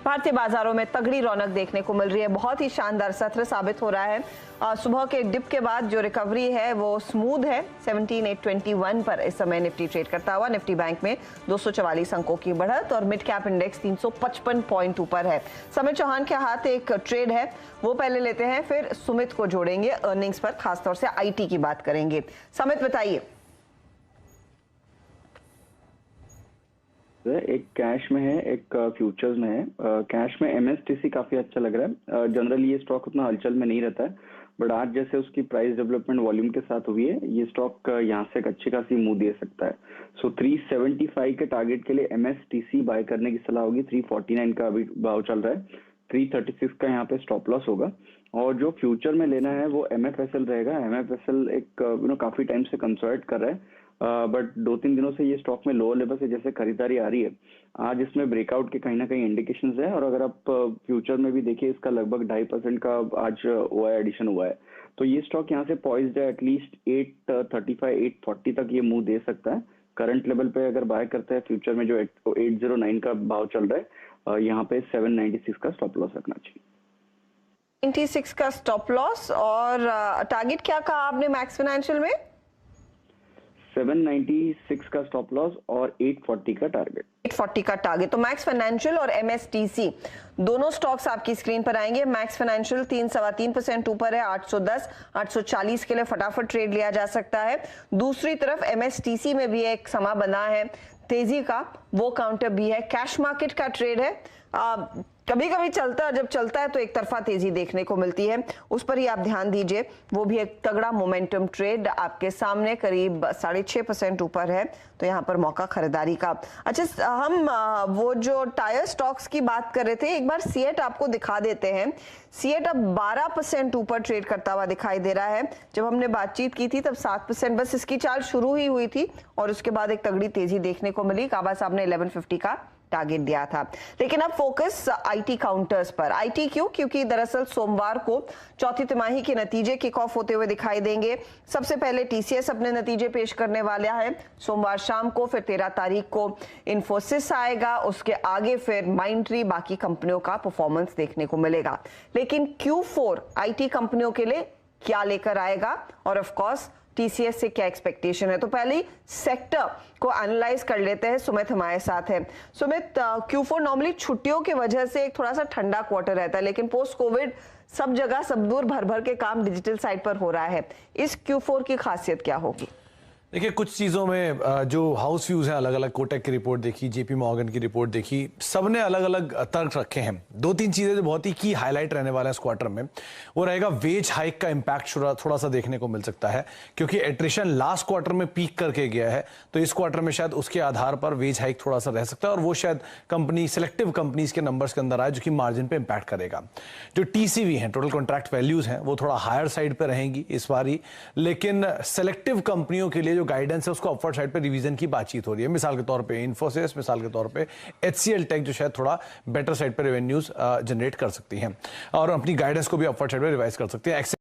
भारतीय बाजारों में तगड़ी रौनक देखने को मिल रही है। बहुत ही शानदार सत्र साबित हो रहा है। सुबह के डिप के बाद जो रिकवरी है वो स्मूथ है। 17,821 पर इस समय निफ्टी ट्रेड करता हुआ। निफ्टी बैंक में 244 अंकों की बढ़त और मिड कैप इंडेक्स 355 पॉइंट ऊपर है। समय चौहान के हाथ एक ट्रेड है, वो पहले लेते हैं, फिर सुमित को जोड़ेंगे अर्निंग्स पर, खासतौर से आईटी की बात करेंगे। सुमित बताइए। एक कैश में है, एक फ्यूचर्स में है। कैश में एमएसटीसी काफी अच्छा लग रहा है। जनरली ये स्टॉक उतना हलचल में नहीं रहता है, बट आज जैसे उसकी प्राइस डेवलपमेंट वॉल्यूम के साथ हुई है, ये स्टॉक यहाँ से एक अच्छी खासी मूव दे सकता है। सो 375 के टारगेट के लिए एमएसटीसी बाय करने की सलाह होगी। 349 का अभी भाव चल रहा है। 336 का यहाँ पे स्टॉप लॉस होगा। और जो फ्यूचर में लेना है वो एमएफएसएल रहेगा। एमएफएसएल एक काफी टाइम से कंसोलिडेट कर रहा है, बट 2-3 दिनों से ये स्टॉक में लोअर लेवल से जैसे खरीदारी आ रही है। आज इसमें ब्रेकआउट के कहीं ना कहीं इंडिकेशंस है। और अगर आप फ्यूचर में भी देखिए, इसका लगभग 2.5% का आज हुआ है, एडिशन हुआ है। तो ये स्टॉक यहाँ से पॉइज्ड है। एटलीस्ट 835 840 तक ये मूव दे सकता है। करंट लेवल पे अगर बाय करता है फ्यूचर में, जो 809 का भाव चल रहा है, यहाँ पे 796 का स्टॉप लॉस रखना चाहिए। 96 का स्टॉप लॉस और टारगेट क्या कहा आपने मैक्स फाइनेंशियल में? 796 का स्टॉप लॉस और 840 का टारगेट। 840 का टारगेट। तो मैक्स फाइनेंशियल और एमएसटीसी दोनों स्टॉक्स आपकी स्क्रीन पर आएंगे। मैक्स फाइनेंशियल 3-3.25% ऊपर है, 810 840 के लिए फटाफट ट्रेड लिया जा सकता है। दूसरी तरफ एमएसटीसी में भी एक समा बना है तेजी का, वो काउंटर भी है। कैश मार्केट का ट्रेड है। कभी कभी चलता है, जब चलता है तो एक तरफा तेजी देखने को मिलती है, उस पर ही आप ध्यान दीजिए। वो भी एक तगड़ा मोमेंटम ट्रेड आपके सामने, करीब 6.5% ऊपर है, तो यहाँ पर मौका खरीदारी का। अच्छा, हम वो जो टायर स्टॉक्स की बात कर रहे थे, एक बार सीएट आपको दिखा देते हैं। सीएट अब 12% ऊपर ट्रेड करता हुआ दिखाई दे रहा है। जब हमने बातचीत की थी तब 7%, बस इसकी चाल शुरू ही हुई थी और उसके बाद एक तगड़ी तेजी देखने को मिली। काबा साहब ने 1150 का टारगेट दिया था। लेकिन अब फोकस आईटी काउंटर्स पर। आईटी क्यों? क्योंकि दरअसल सोमवार को चौथी तिमाही के नतीजे किक ऑफ होते हुए दिखाई देंगे। सबसे पहले टीसीएस अपने नतीजे पेश करने वाला है सोमवार शाम को, फिर 13 तारीख को इन्फोसिस आएगा, उसके आगे फिर माइंडट्री, बाकी कंपनियों का परफॉर्मेंस देखने को मिलेगा। लेकिन Q4 आईटी कंपनियों के लिए क्या लेकर आएगा और ऑफ कोर्स टीसीएस से क्या एक्सपेक्टेशन है? तो पहले सेक्टर को एनालाइज कर लेते हैं। सुमित हमारे साथ है। सुमित, Q4 नॉर्मली छुट्टियों की वजह से एक थोड़ा सा ठंडा क्वार्टर रहता है, लेकिन पोस्ट कोविड सब जगह सब दूर भर भर के काम डिजिटल साइड पर हो रहा है। इस Q4 की खासियत क्या होगी? देखिए, कुछ चीज़ों में जो हाउस व्यूज़ हैं, अलग अलग कोटक की रिपोर्ट देखी, जेपी मॉर्गन की रिपोर्ट देखी, सबने अलग अलग तर्क रखे हैं। 2-3 चीज़ें जो बहुत ही की हाईलाइट रहने वाला है इस क्वार्टर में, वो रहेगा वेज हाइक का इम्पैक्ट थोड़ा सा देखने को मिल सकता है, क्योंकि एट्रिशन लास्ट क्वार्टर में पीक करके गया है, तो इस क्वार्टर में शायद उसके आधार पर वेज हाइक थोड़ा सा रह सकता है और वो शायद सिलेक्टिव कंपनीज के नंबर्स के अंदर आए, जो कि मार्जिन पे इम्पैक्ट करेगा। जो टीसीवी हैं, टोटल कॉन्ट्रैक्ट वैल्यूज हैं, वो थोड़ा हायर साइड पर रहेंगी इस बार ही, लेकिन सेलेक्टिव कंपनियों के लिए जो गाइडेंस है उसको अपवर्ड साइड पे रिवीजन की बातचीत हो रही है। मिसाल के तौर पे इन्फोसिस, मिसाल के तौर पे एचसीएल टेक, जो शायद थोड़ा बेटर साइड पे रेवेन्यूज जनरेट कर सकती हैं और अपनी गाइडेंस को भी अपवर्ड साइड पे रिवाइज कर सकती है।